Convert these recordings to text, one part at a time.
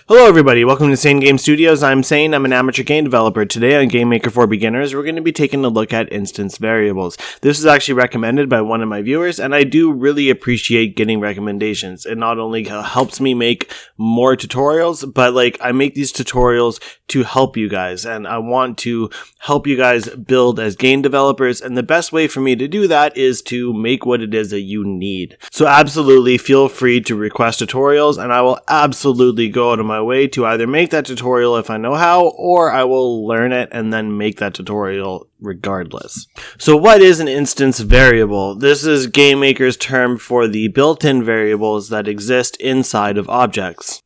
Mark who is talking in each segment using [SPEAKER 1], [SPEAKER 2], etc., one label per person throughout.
[SPEAKER 1] Hello everybody, welcome to Sane Game Studios. I'm Sane, I'm an amateur game developer. Today on Gamemaker for Beginners, we're going to be taking a look at instance variables. This is actually recommended by one of my viewers, and I do really appreciate getting recommendations. It not only helps me make more tutorials, but I make these tutorials to help you guys, and I want to help you guys build as game developers, and the best way for me to do that is to make what it is that you need. So absolutely feel free to request tutorials, and I will absolutely go out of my way to either make that tutorial if I know how, or I will learn it and then make that tutorial regardless. So what is an instance variable? This is Gamemaker's term for the built-in variables that exist inside of objects.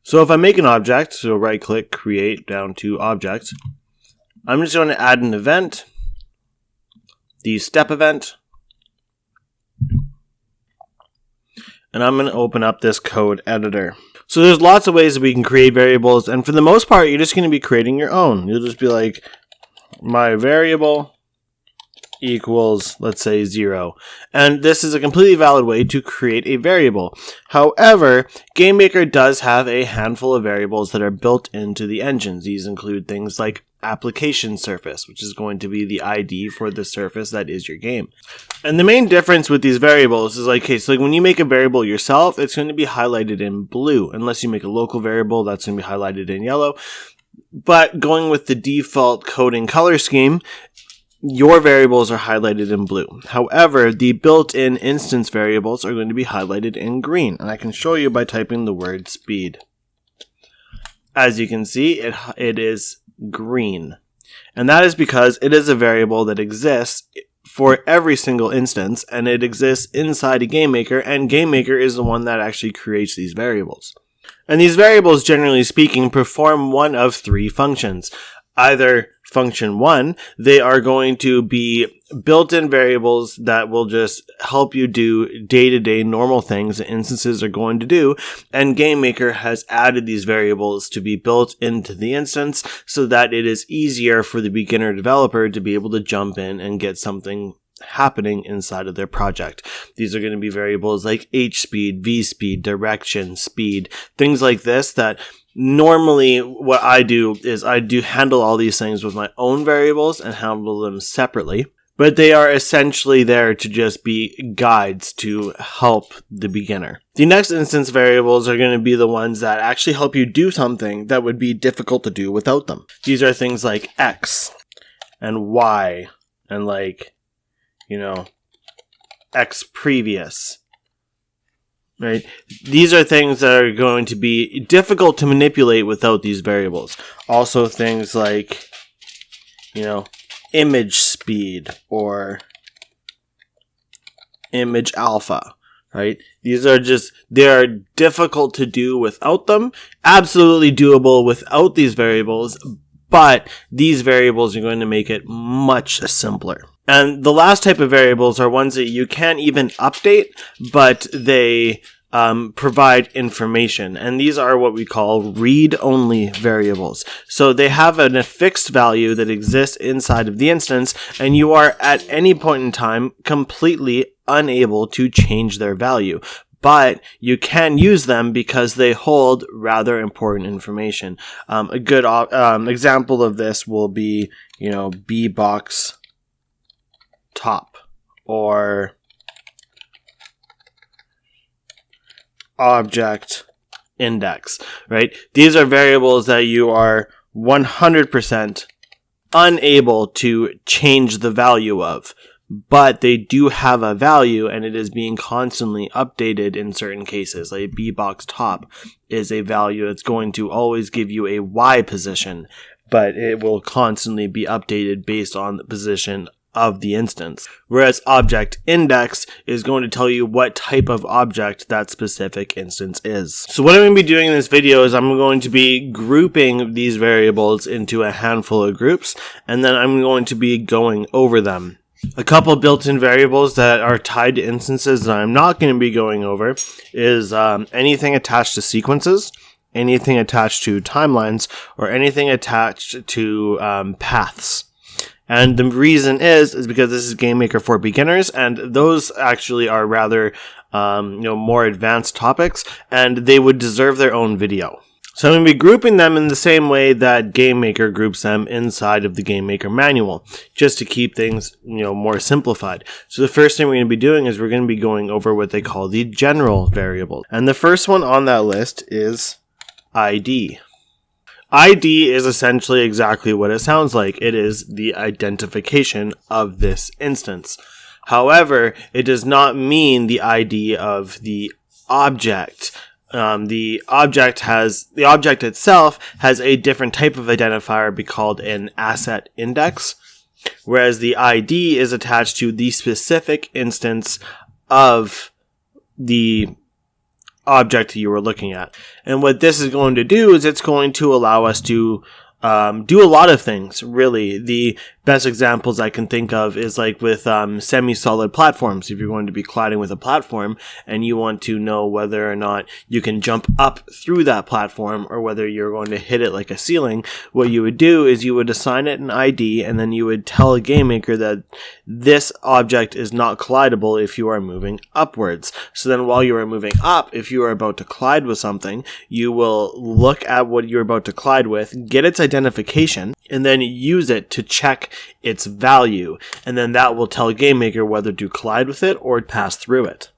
[SPEAKER 1] So if I make an object, so right click, create, down to object, I'm just going to add an event, the step event, and I'm going to open up this code editor. So there's lots of ways that we can create variables, and for the most part, you're just going to be creating your own. You'll just be like, my variable equals, let's say, 0. And this is a completely valid way to create a variable. However, Gamemaker does have a handful of variables that are built into the engines. These include things like application surface, which is going to be the ID for the surface that is your game. And the main difference with these variables is when you make a variable yourself, it's going to be highlighted in blue. Unless you make a local variable, that's going to be highlighted in yellow. But going with the default coding color scheme, your variables are highlighted in blue. However, the built-in instance variables are going to be highlighted in green. And I can show you by typing the word speed. As you can see, it is green. And that is because it is a variable that exists for every single instance, and it exists inside a GameMaker, and GameMaker is the one that actually creates these variables. And these variables, generally speaking, perform one of three functions. Either function 1, they are going to be built-in variables that will just help you do day-to-day normal things that instances are going to do, and GameMaker has added these variables to be built into the instance so that it is easier for the beginner developer to be able to jump in and get something happening inside of their project. These are going to be variables like h-speed, v-speed, direction, speed, things like this that normally what I do is I do handle all these things with my own variables and handle them separately, but they are essentially there to just be guides to help the beginner. The next instance variables are going to be the ones that actually help you do something that would be difficult to do without them. These are things like x and y and x previous. Right? These are things that are going to be difficult to manipulate without these variables. Also things like, image speed or image alpha, right? They are difficult to do without them. Absolutely doable without these variables, but these variables are going to make it much simpler. And the last type of variables are ones that you can't even update, but they provide information. And these are what we call read-only variables. So they have a fixed value that exists inside of the instance, and you are at any point in time completely unable to change their value. But you can use them because they hold rather important information. A good example of this will be, B-box top or object index, right? These are variables that you are 100% unable to change the value of, but they do have a value and it is being constantly updated in certain cases. Like B-box top is a value that's going to always give you a Y position, but it will constantly be updated based on the position of the instance. Whereas object index is going to tell you what type of object that specific instance is. So what I'm going to be doing in this video is I'm going to be grouping these variables into a handful of groups, and then I'm going to be going over them. A couple built-in variables that are tied to instances that I'm not going to be going over is anything attached to sequences, anything attached to timelines, or anything attached to paths. And the reason is because this is Gamemaker for beginners, and those actually are rather, more advanced topics, and they would deserve their own video. So I'm going to be grouping them in the same way that Gamemaker groups them inside of the Gamemaker manual, just to keep things, more simplified. So the first thing we're going to be doing is we're going to be going over what they call the general variables. And the first one on that list is ID. ID is essentially exactly what it sounds like. It is the identification of this instance. However, it does not mean the ID of the object. The object itself has a different type of identifier be called an asset index, whereas the ID is attached to the specific instance of the object you were looking at. And what this is going to do is it's going to allow us to do a lot of things, really. The best examples I can think of is like with semi-solid platforms. If you're going to be colliding with a platform and you want to know whether or not you can jump up through that platform or whether you're going to hit it like a ceiling, what you would do is you would assign it an ID and then you would tell a GameMaker that this object is not collidable if you are moving upwards. So then while you are moving up, if you are about to collide with something, you will look at what you're about to collide with, get its identification, and then use it to check its value. And then that will tell GameMaker whether to collide with it or pass through it.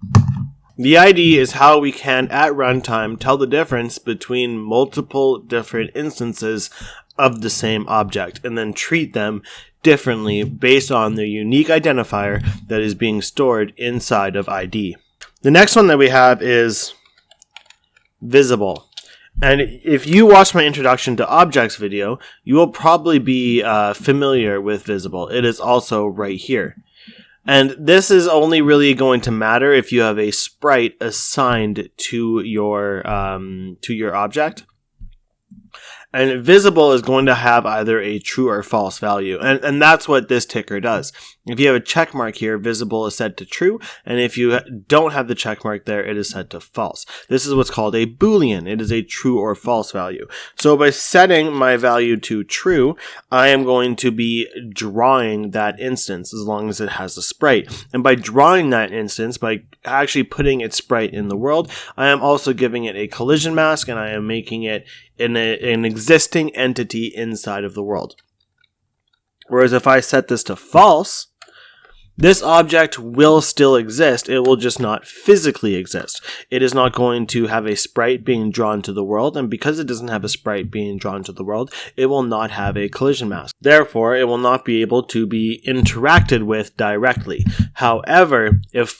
[SPEAKER 1] The ID is how we can, at runtime, tell the difference between multiple different instances of the same object and then treat them differently based on the unique identifier that is being stored inside of ID. The next one that we have is visible. And if you watch my introduction to objects video, you will probably be familiar with visible. It is also right here. And this is only really going to matter if you have a sprite assigned to your object. And visible is going to have either a true or false value. And that's what this ticker does. If you have a check mark here, visible is set to true. And if you don't have the check mark there, it is set to false. This is what's called a Boolean. It is a true or false value. So by setting my value to true, I am going to be drawing that instance as long as it has a sprite. And by drawing that instance, by actually putting its sprite in the world, I am also giving it a collision mask and I am making it an existing entity inside of the world. Whereas if I set this to false, this object will still exist. It will just not physically exist. It is not going to have a sprite being drawn to the world, and because it doesn't have a sprite being drawn to the world, it will not have a collision mask. Therefore, it will not be able to be interacted with directly. However, if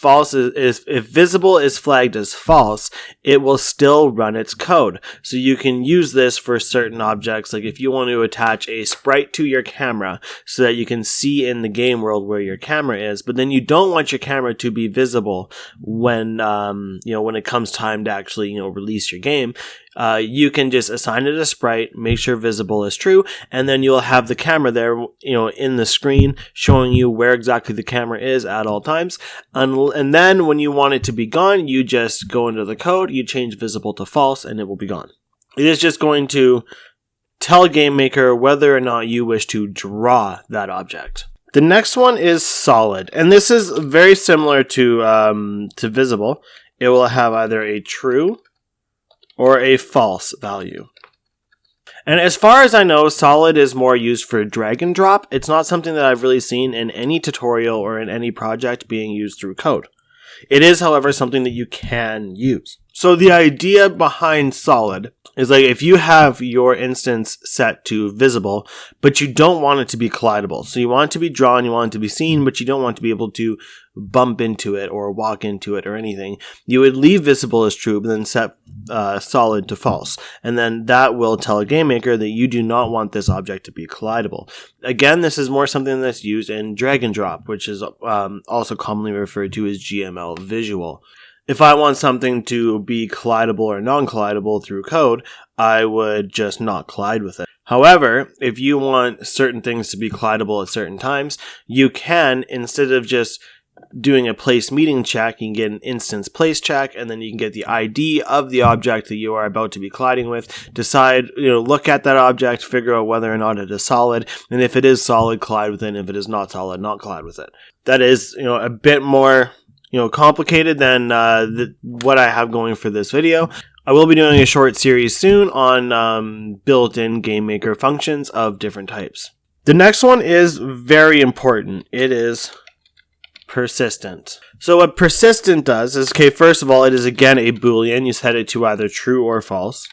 [SPEAKER 1] visible is flagged as false, it will still run its code. So you can use this for certain objects, like if you want to attach a sprite to your camera so that you can see in the game world where your camera is, but then you don't want your camera to be visible when when it comes time to actually release your game. You can just assign it a sprite, make sure visible is true, and then you'll have the camera there, in the screen showing you where exactly the camera is at all times. And then when you want it to be gone, you just go into the code, you change visible to false, and it will be gone. It is just going to tell GameMaker whether or not you wish to draw that object. The next one is solid, and this is very similar to visible. It will have either a true or a false value. And as far as I know, solid is more used for drag and drop. It's not something that I've really seen in any tutorial or in any project being used through code. It is, however, something that you can use. So the idea behind solid is like if you have your instance set to visible, but you don't want it to be collidable. So you want it to be drawn, you want it to be seen, but you don't want to be able to bump into it or walk into it or anything. You would leave visible as true, but then set solid to false. And then that will tell a GameMaker that you do not want this object to be collidable. Again, this is more something that's used in drag and drop, which is also commonly referred to as GML visual. If I want something to be collidable or non-collidable through code, I would just not collide with it. However, if you want certain things to be collidable at certain times, you can, instead of just doing a place meeting check, you can get an instance place check, and then you can get the ID of the object that you are about to be colliding with, decide, look at that object, figure out whether or not it is solid, and if it is solid, collide with it, and if it is not solid, not collide with it. That is, a bit more complicated than what I have going for this video. I will be doing a short series soon on built-in Gamemaker functions of different types. The next one is very important. It is persistent. So what persistent does is, first of all, it is again a Boolean. You set it to either true or false.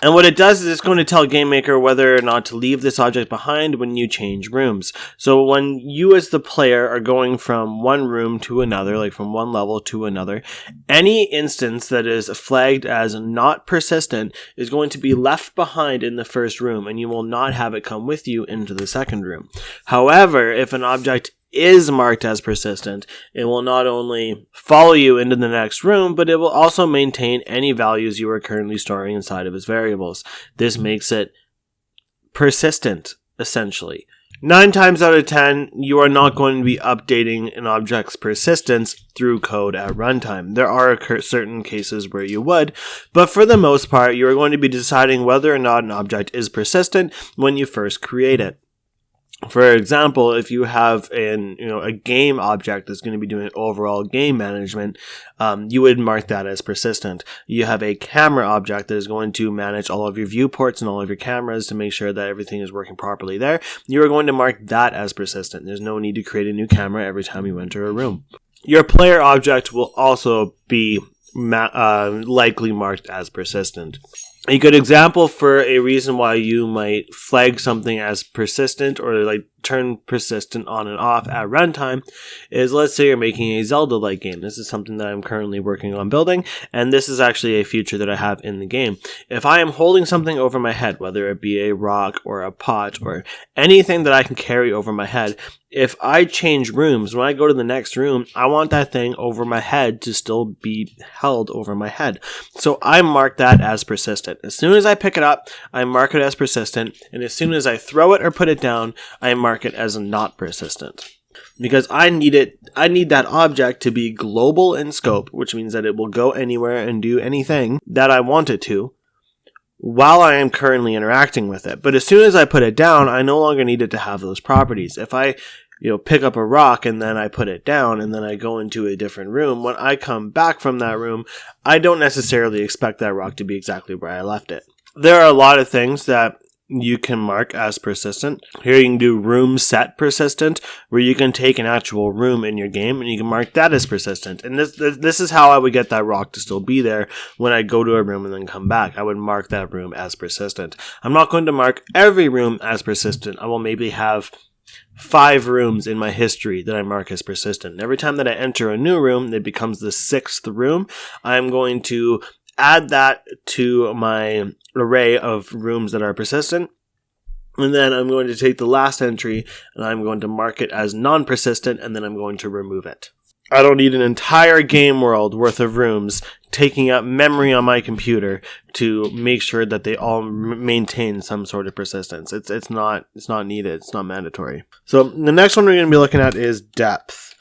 [SPEAKER 1] And what it does is it's going to tell Gamemaker whether or not to leave this object behind when you change rooms. So when you as the player are going from one room to another, like from one level to another, any instance that is flagged as not persistent is going to be left behind in the first room, and you will not have it come with you into the second room. However, if an object is marked as persistent, it will not only follow you into the next room, but it will also maintain any values you are currently storing inside of its variables. This makes it persistent, essentially. 9 times out of 10, you are not going to be updating an object's persistence through code at runtime. There are certain cases where you would, but for the most part, you are going to be deciding whether or not an object is persistent when you first create it. For example, if you have a game object that's going to be doing overall game management, you would mark that as persistent. You have a camera object that is going to manage all of your viewports and all of your cameras to make sure that everything is working properly there. You are going to mark that as persistent. There's no need to create a new camera every time you enter a room. Your player object will also be likely marked as persistent. A good example for a reason why you might flag something as persistent or turn persistent on and off at runtime is, let's say you're making a Zelda-like game. This is something that I'm currently working on building, and this is actually a feature that I have in the game. If I am holding something over my head, whether it be a rock or a pot or anything that I can carry over my head, if I change rooms, when I go to the next room, I want that thing over my head to still be held over my head. So I mark that as persistent. As soon as I pick it up, I mark it as persistent, and as soon as I throw it or put it down, I mark it as not persistent. Because I need that object to be global in scope, which means that it will go anywhere and do anything that I want it to while I am currently interacting with it. But as soon as I put it down, I no longer need it to have those properties. If I pick up a rock and then I put it down and then I go into a different room, when I come back from that room, I don't necessarily expect that rock to be exactly where I left it. There are a lot of things that you can mark as persistent. Here you can do room set persistent, where you can take an actual room in your game and you can mark that as persistent. And this is how I would get that rock to still be there when I go to a room and then come back. I would mark that room as persistent. I'm not going to mark every room as persistent. I will maybe have 5 rooms in my history that I mark as persistent. And every time that I enter a new room, it becomes the 6th room. I'm going to add that to my array of rooms that are persistent. And then I'm going to take the last entry and I'm going to mark it as non-persistent, and then I'm going to remove it. I don't need an entire game world worth of rooms taking up memory on my computer to make sure that they all maintain some sort of persistence. It's not needed. It's not mandatory. So the next one we're going to be looking at is depth.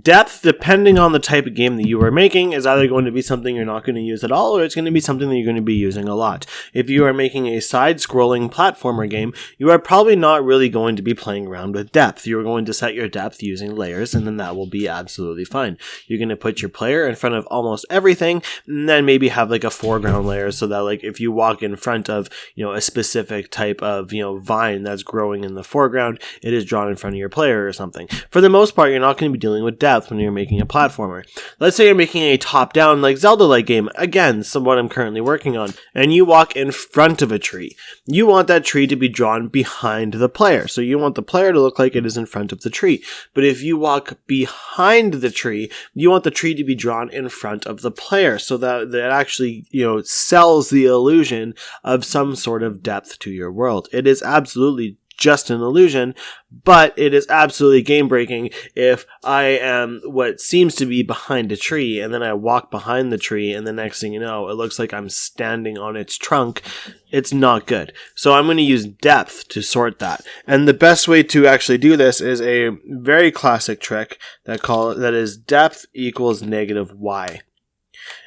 [SPEAKER 1] Depth, depending on the type of game that you are making, is either going to be something you're not going to use at all, or it's going to be something that you're going to be using a lot. If you are making a side-scrolling platformer game, you are probably not really going to be playing around with depth. You're going to set your depth using layers, and then that will be absolutely fine. You're going to put your player in front of almost everything, and then maybe have a foreground layer so that if you walk in front of a specific type of vine that's growing in the foreground, it is drawn in front of your player or something. For the most part, you're not going to be dealing with depth when you're making a platformer. Let's say you're making a top-down Zelda-like game, again, what I'm currently working on, and you walk in front of a tree. You want that tree to be drawn behind the player, so you want the player to look like it is in front of the tree. But if you walk behind the tree, you want the tree to be drawn in front of the player, so that it actually, sells the illusion of some sort of depth to your world. It is absolutely just an illusion, but it is absolutely game breaking if I am what seems to be behind a tree and then I walk behind the tree and the next thing you know, it looks like I'm standing on its trunk. It's not good. So I'm going to use depth to sort that. And the best way to actually do this is a very classic trick that is depth equals -y.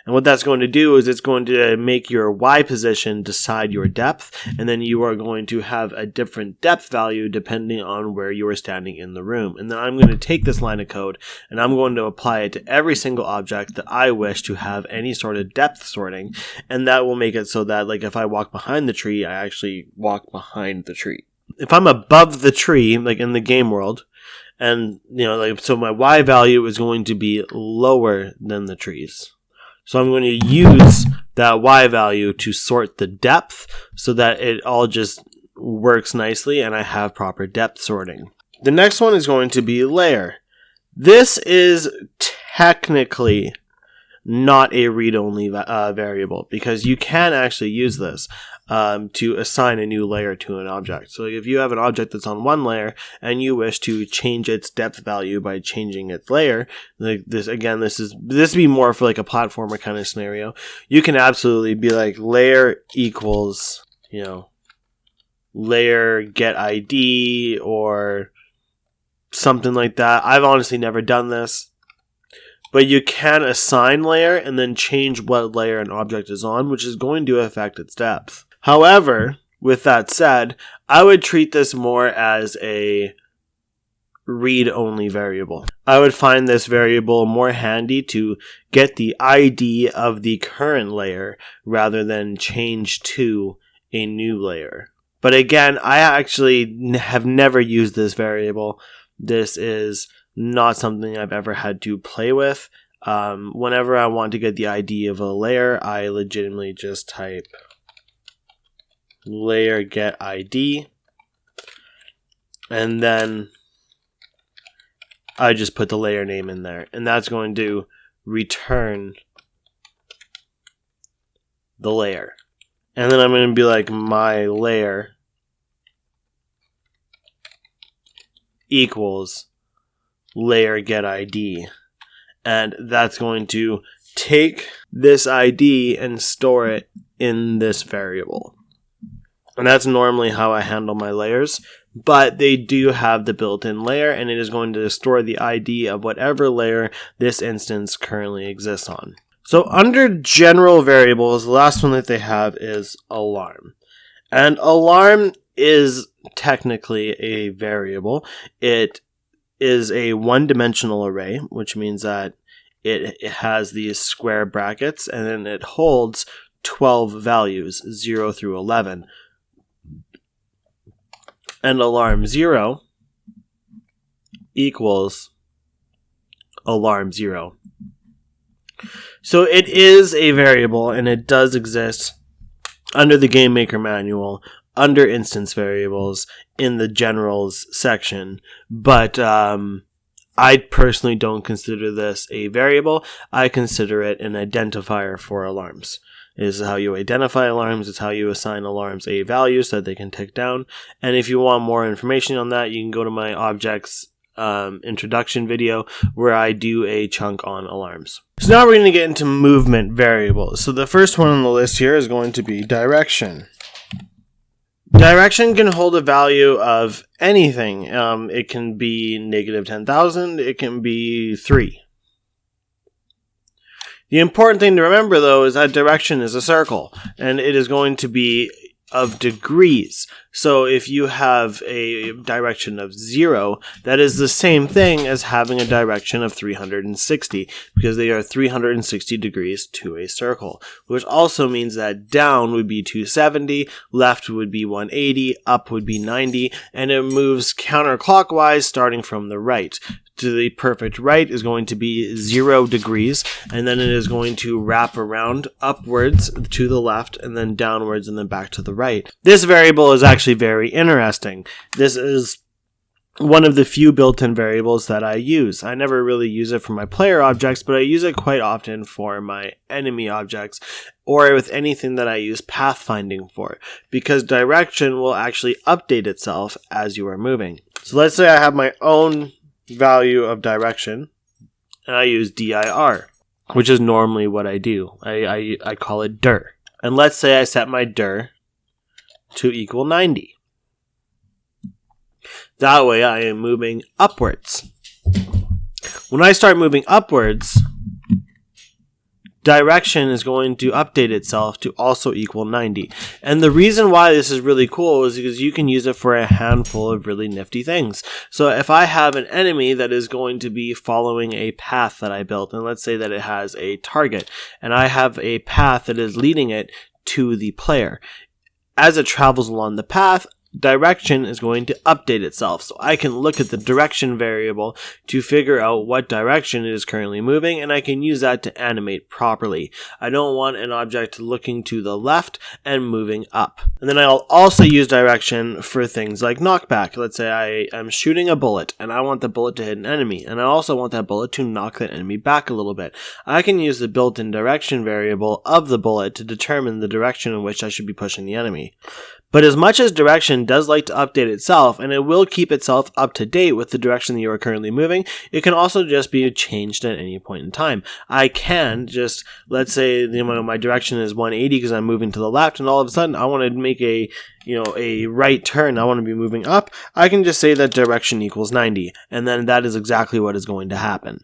[SPEAKER 1] And what that's going to do is it's going to make your Y position decide your depth, and then you are going to have a different depth value depending on where you are standing in the room. And then I'm going to take this line of code and I'm going to apply it to every single object that I wish to have any sort of depth sorting, and that will make it so that, like, if I walk behind the tree, I actually walk behind the tree. If I'm above the tree, like in the game world, and, so my Y value is going to be lower than the trees. So I'm going to use that Y value to sort the depth so that it all just works nicely and I have proper depth sorting. The next one is going to be layer. This is technically not a read-only variable, because you can actually use this to assign a new layer to an object. So if you have an object that's on one layer and you wish to change its depth value by changing its layer, like this would be more for like a platformer kind of scenario. You can absolutely be like layer equals, layer get ID or something like that. I've honestly never done this. But you can assign layer and then change what layer an object is on, which is going to affect its depth. However, with that said, I would treat this more as a read-only variable. I would find this variable more handy to get the ID of the current layer rather than change to a new layer. But again, I actually have never used this variable. This is not something I've ever had to play with. Whenever I want to get the ID of a layer, I legitimately just type layer get ID, and then I just put the layer name in there, and that's going to return the layer. And then I'm going to be like, my layer equals layer get ID, and that's going to take this ID and store it in this variable. And that's normally how I handle my layers, but they do have the built-in layer, and it is going to store the ID of whatever layer this instance currently exists on. So under general variables, the last one that they have is alarm. And alarm is technically a variable. It is a one-dimensional array, which means that it has these square brackets, and then it holds 12 values, 0 through 11. And alarm 0 equals alarm 0. So it is a variable, and it does exist under the Gamemaker manual, under instance variables in the generals section, but I personally don't consider this a variable. I consider it an identifier for alarms. This is how you identify alarms. It's how you assign alarms a value so that they can tick down. And if you want more information on that, you can go to my objects introduction video where I do a chunk on alarms. So now we're going to get into movement variables. So the first one on the list here is going to be direction. Direction can hold a value of anything. It can be negative 10,000. It can be 3. The important thing to remember, though, is that direction is a circle, and it is going to be of degrees. So if you have a direction of 0, that is the same thing as having a direction of 360, because they are 360 degrees to a circle, which also means that down would be 270, left would be 180, up would be 90, and it moves counterclockwise starting from the right. To the perfect right is going to be 0 degrees, and then it is going to wrap around upwards to the left, and then downwards, and then back to the right. This variable is actually very interesting. This is one of the few built-in variables that I use. I never really use it for my player objects, but I use it quite often for my enemy objects, or with anything that I use pathfinding for, because direction will actually update itself as you are moving. So let's say I have my own value of direction, and I use dir, which is normally what I do. I call it dir. And let's say I set my dir to equal 90. That way I am moving upwards. When I start moving upwards, direction is going to update itself to also equal 90. And the reason why this is really cool is because you can use it for a handful of really nifty things. So if I have an enemy that is going to be following a path that I built, and let's say that it has a target, and I have a path that is leading it to the player. As it travels along the path, direction is going to update itself. So I can look at the direction variable to figure out what direction it is currently moving, and I can use that to animate properly. I don't want an object looking to the left and moving up. And then I'll also use direction for things like knockback. Let's say I am shooting a bullet and I want the bullet to hit an enemy, and I also want that bullet to knock that enemy back a little bit. I can use the built-in direction variable of the bullet to determine the direction in which I should be pushing the enemy. But as much as direction does like to update itself, and it will keep itself up to date with the direction that you are currently moving, it can also just be changed at any point in time. I can just, let's say my direction is 180 because I'm moving to the left, and all of a sudden I want to make a right turn, I want to be moving up. I can just say that direction equals 90, and then that is exactly what is going to happen.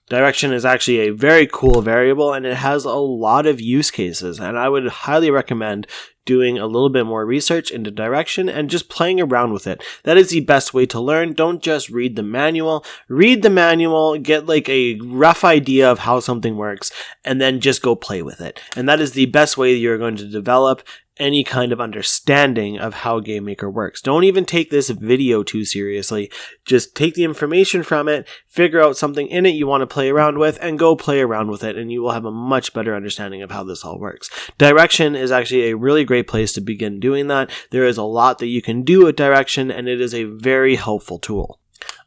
[SPEAKER 1] Direction is actually a very cool variable, and it has a lot of use cases, and I would highly recommend doing a little bit more research into direction and just playing around with it. That is the best way to learn. Don't just read the manual. Read the manual, get like a rough idea of how something works, and then just go play with it. And that is the best way you're going to develop any kind of understanding of how Gamemaker works. Don't even take this video too seriously. Just take the information from it, figure out something in it you want to play around with, and go play around with it, and you will have a much better understanding of how this all works. Direction is actually a really great place to begin doing that. There is a lot that you can do with direction, and it is a very helpful tool.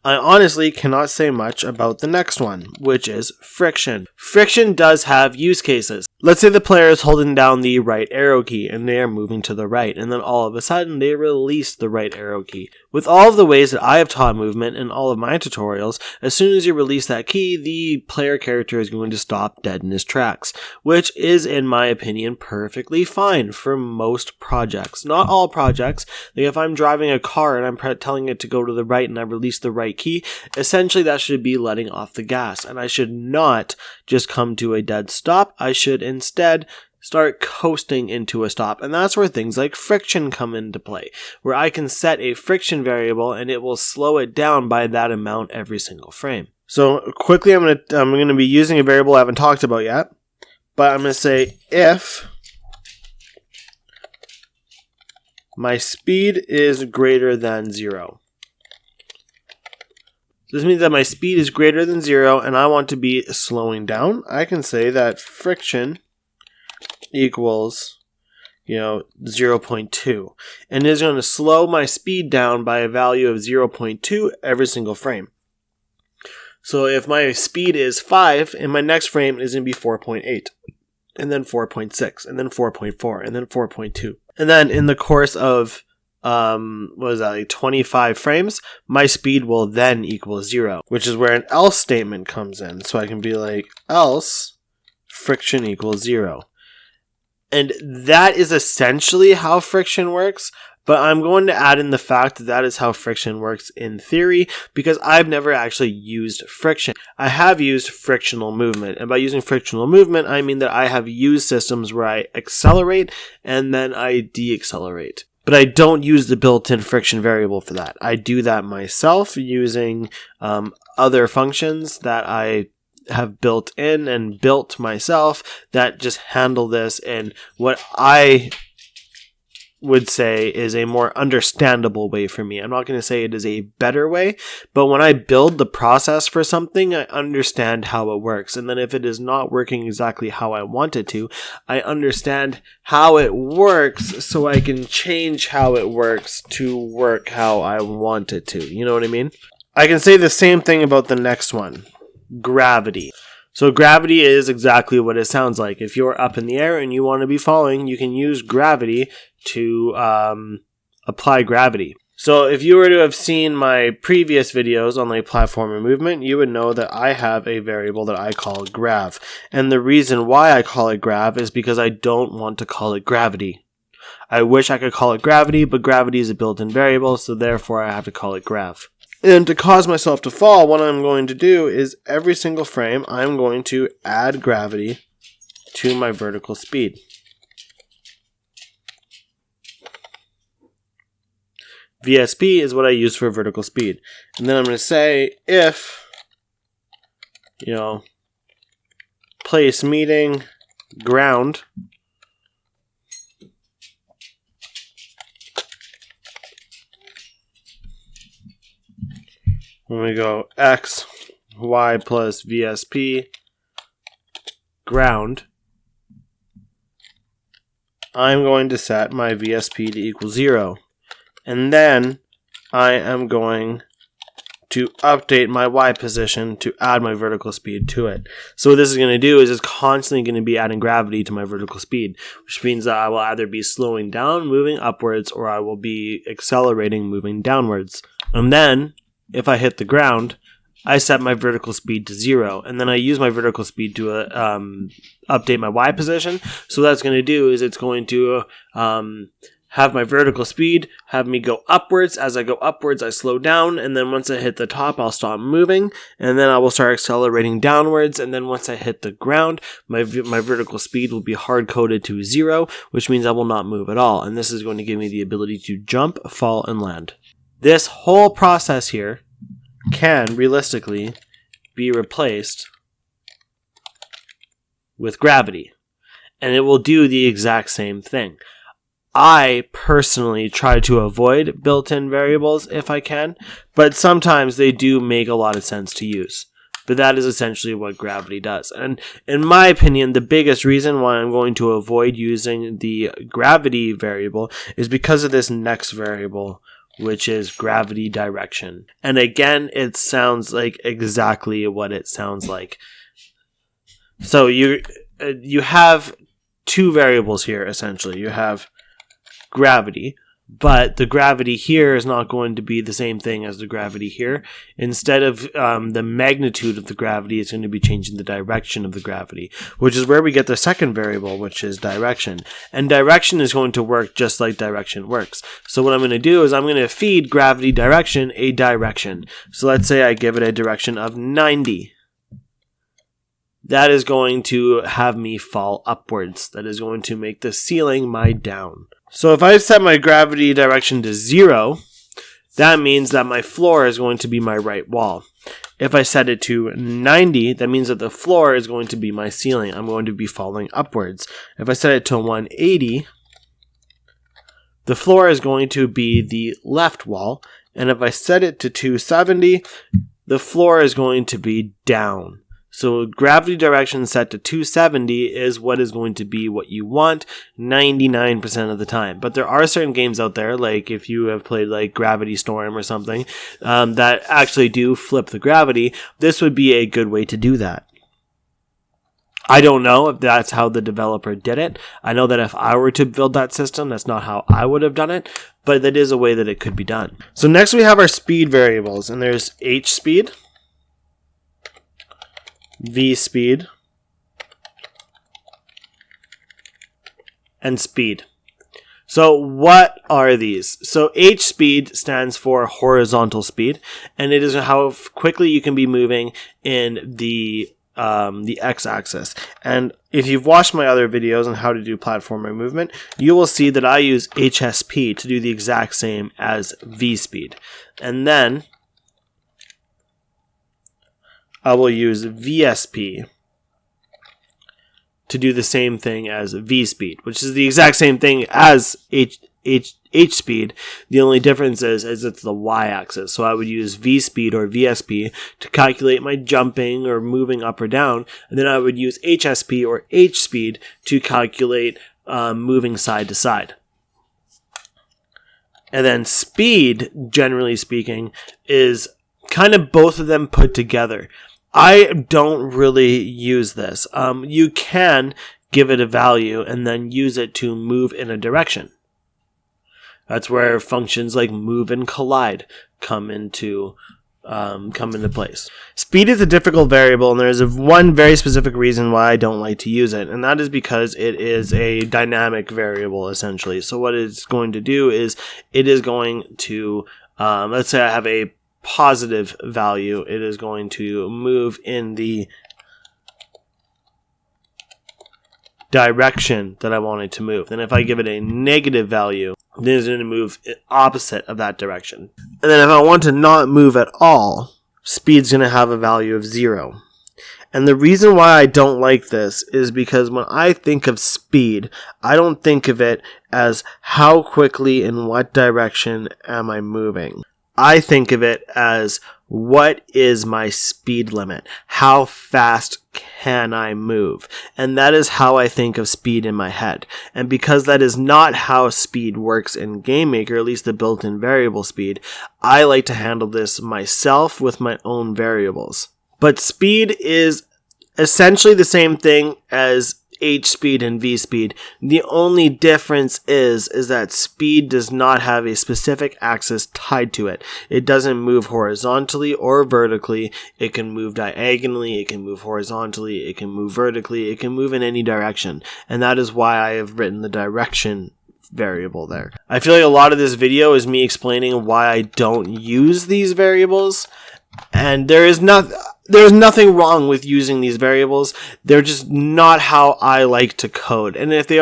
[SPEAKER 1] I honestly cannot say much about the next one, which is friction. Friction does have use cases. Let's say the player is holding down the right arrow key and they are moving to the right, and then all of a sudden they release the right arrow key. With all of the ways that I have taught movement in all of my tutorials, as soon as you release that key, the player character is going to stop dead in his tracks, which is, in my opinion, perfectly fine for most projects. Not all projects. Like if I'm driving a car and I'm telling it to go to the right and I release the right key, essentially that should be letting off the gas, and I should not just come to a dead stop. I should instead start coasting into a stop, and that's where things like friction come into play, where I can set a friction variable and it will slow it down by that amount every single frame. So quickly, I'm going to be using a variable I haven't talked about yet, but I'm going to say if my speed is greater than 0. This means that my speed is greater than 0 and I want to be slowing down. I can say that friction equals 0.2, and it is going to slow my speed down by a value of 0.2 every single frame. So if my speed is 5, in my next frame it is going to be 4.8, and then 4.6, and then 4.4, and then 4.2. And then in the course of 25 frames, my speed will then equal 0, which is where an else statement comes in. So I can be like, else friction equals 0. And that is essentially how friction works, but I'm going to add in the fact that that is how friction works in theory, because I've never actually used friction. I have used frictional movement, and by using frictional movement, I mean that I have used systems where I accelerate and then I deaccelerate. But I don't use the built-in friction variable for that. I do that myself using other functions that I have built in and built myself that just handle this in what I would say is a more understandable way for me. I'm not going to say it is a better way, but when I build the process for something, I understand how it works. And then if it is not working exactly how I want it to, I understand how it works so I can change how it works to work how I want it to. You know what I mean? I can say the same thing about the next one. Gravity. So gravity is exactly what it sounds like. If you're up in the air and you want to be falling, you can use gravity to apply gravity. So if you were to have seen my previous videos on like platform movement, you would know that I have a variable that I call grav. And the reason why I call it grav is because I don't want to call it gravity. I wish I could call it gravity, but gravity is a built-in variable, so therefore I have to call it grav. And to cause myself to fall, what I'm going to do is every single frame, I'm going to add gravity to my vertical speed. VSP is what I use for vertical speed. And then I'm going to say if, place meeting ground when we go x, y plus VSP ground, I'm going to set my VSP to equal 0. And then I am going to update my y position to add my vertical speed to it. So what this is going to do is it's constantly going to be adding gravity to my vertical speed, which means that I will either be slowing down, moving upwards, or I will be accelerating, moving downwards. And then, if I hit the ground, I set my vertical speed to 0, and then I use my vertical speed to update my y position. So what that's going to do is it's going to have my vertical speed, have me go upwards. As I go upwards, I slow down, and then once I hit the top, I'll stop moving, and then I will start accelerating downwards, and then once I hit the ground, my vertical speed will be hard-coded to 0, which means I will not move at all, and this is going to give me the ability to jump, fall, and land. This whole process here can, realistically, be replaced with gravity, and it will do the exact same thing. I personally try to avoid built-in variables if I can, but sometimes they do make a lot of sense to use. But that is essentially what gravity does. And in my opinion, the biggest reason why I'm going to avoid using the gravity variable is because of this next variable, which is gravity direction. And again, it sounds like exactly what it sounds like. So you have two variables here, essentially. You have gravity, but the gravity here is not going to be the same thing as the gravity here. Instead of the magnitude of the gravity, it's going to be changing the direction of the gravity, which is where we get the second variable, which is direction. And direction is going to work just like direction works. So what I'm going to do is I'm going to feed gravity direction a direction. So let's say I give it a direction of 90. That is going to have me fall upwards. That is going to make the ceiling my down. So if I set my gravity direction to 0, that means that my floor is going to be my right wall. If I set it to 90, that means that the floor is going to be my ceiling. I'm going to be falling upwards. If I set it to 180, the floor is going to be the left wall. And if I set it to 270, the floor is going to be down. So gravity direction set to 270 is what is going to be what you want 99% of the time. But there are certain games out there, like if you have played like Gravity Storm or something, that actually do flip the gravity. This would be a good way to do that. I don't know if that's how the developer did it. I know that if I were to build that system, that's not how I would have done it, but that is a way that it could be done. So next we have our speed variables, and there's h speed, v speed, and speed. So what are these? So h speed stands for horizontal speed, and it is how quickly you can be moving in the x-axis. And if you've watched my other videos on how to do platformer movement, you will see that I use HSP to do the exact same as v speed. And then I will use VSP to do the same thing as V speed, which is the exact same thing as H speed. The only difference is it's the y-axis. So I would use V speed or VSP to calculate my jumping or moving up or down, and then I would use HSP or H speed to calculate moving side to side. And then speed, generally speaking, is kind of both of them put together. I don't really use this. You can give it a value and then use it to move in a direction. That's where functions like move and collide come into place. Speed is a difficult variable, and there's one very specific reason why I don't like to use it, and that is because it is a dynamic variable, essentially. So what it's going to do is it is going to, let's say I have a positive value, it is going to move in the direction that I want it to move. And if I give it a negative value, then it's going to move opposite of that direction. And then if I want to not move at all, speed's going to have a value of 0. And the reason why I don't like this is because when I think of speed, I don't think of it as how quickly in what direction am I moving. I think of it as what is my speed limit? How fast can I move? And that is how I think of speed in my head. And because that is not how speed works in Gamemaker, at least the built-in variable speed, I like to handle this myself with my own variables. But speed is essentially the same thing as h speed and v speed. The only difference is that speed does not have a specific axis tied to it. It doesn't move horizontally or vertically. It can move diagonally, it can move horizontally, it can move vertically, it can move in any direction. And that is why I have written the direction variable there. I feel like a lot of this video is me explaining why I don't use these variables, and there's nothing wrong with using these variables. They're just not how I like to code. And if they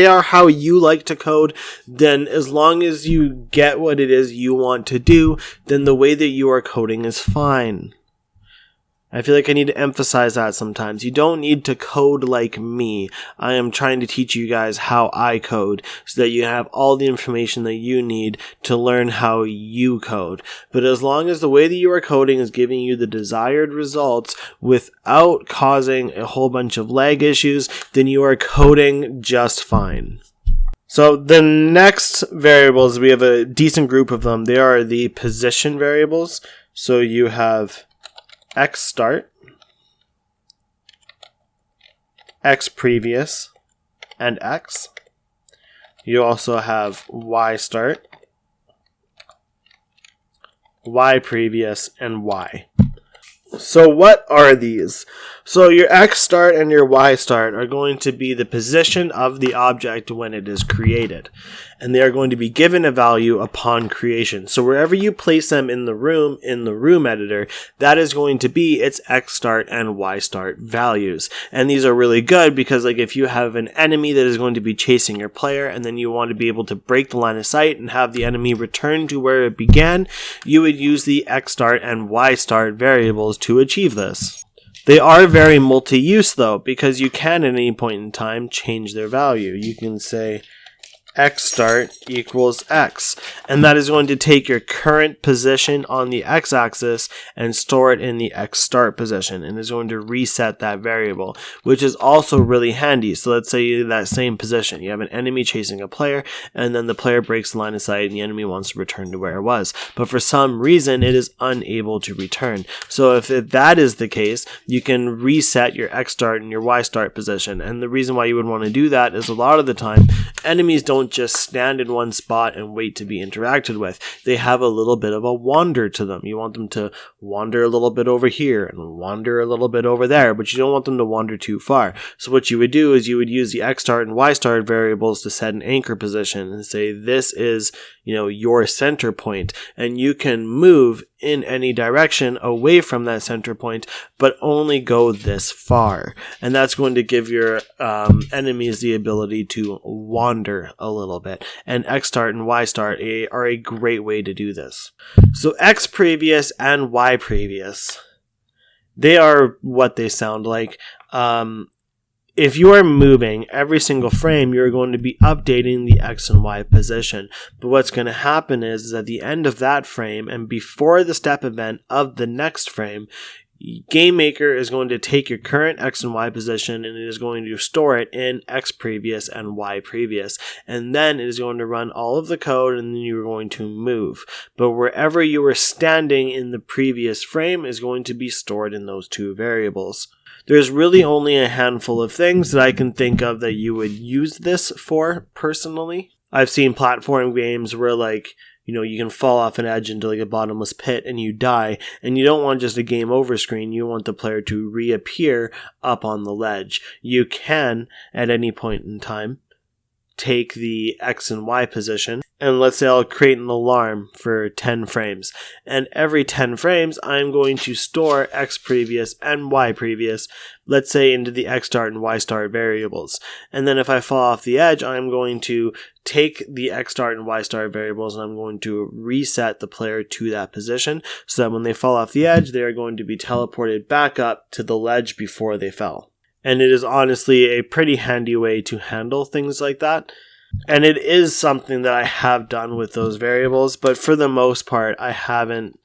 [SPEAKER 1] are how you like to code, then as long as you get what it is you want to do, then the way that you are coding is fine. I feel like I need to emphasize that sometimes. You don't need to code like me. I am trying to teach you guys how I code so that you have all the information that you need to learn how you code. But as long as the way that you are coding is giving you the desired results without causing a whole bunch of lag issues, then you are coding just fine. So the next variables, we have a decent group of them. They are the position variables. So you have x start, x previous, and x. You also have y start, y previous, and y. So what are these? So your x start and your y start are going to be the position of the object when it is created. And they are going to be given a value upon creation. So wherever you place them in the room editor, that is going to be its x start and y start values. And these are really good because, like, if you have an enemy that is going to be chasing your player and then you want to be able to break the line of sight and have the enemy return to where it began, you would use the x start and y start variables to achieve this. They are very multi-use though, because you can at any point in time change their value. You can say x start equals x, and that is going to take your current position on the x-axis and store it in the x start position, and is going to reset that variable, which is also really handy. So let's say you have that same position, you have an enemy chasing a player, and then the player breaks the line of sight and the enemy wants to return to where it was, but for some reason it is unable to return. So if that is the case, you can reset your x start and your y start position. And the reason why you would want to do that is a lot of the time enemies don't just stand in one spot and wait to be interacted with. They have a little bit of a wander to them. You want them to wander a little bit over here and wander a little bit over there, but you don't want them to wander too far. So what you would do is you would use the x start and y start variables to set an anchor position and say this is, your center point, and you can move in any direction away from that center point, but only go this far. And that's going to give your enemies the ability to wander a little bit. And x start and y start are a great way to do this. So x previous and y previous, they are what they sound like. If you are moving every single frame, you're going to be updating the X and Y position. But what's going to happen is at the end of that frame and before the step event of the next frame, Gamemaker is going to take your current X and Y position and it is going to store it in X previous and Y previous. And then it is going to run all of the code and then you're going to move. But wherever you were standing in the previous frame is going to be stored in those two variables. There's really only a handful of things that I can think of that you would use this for personally. I've seen platform games where you can fall off an edge into a bottomless pit and you die, and you don't want just a game over screen, you want the player to reappear up on the ledge. You can, at any point in time, take the X and Y position And let's say I'll create an alarm for 10 frames. And every 10 frames, I'm going to store X previous and Y previous, let's say into the X start and Y start variables. And then if I fall off the edge, I'm going to take the X start and Y start variables and I'm going to reset the player to that position so that when they fall off the edge, they are going to be teleported back up to the ledge before they fell. And it is honestly a pretty handy way to handle things like that. And it is something that I have done with those variables, but for the most part, I haven't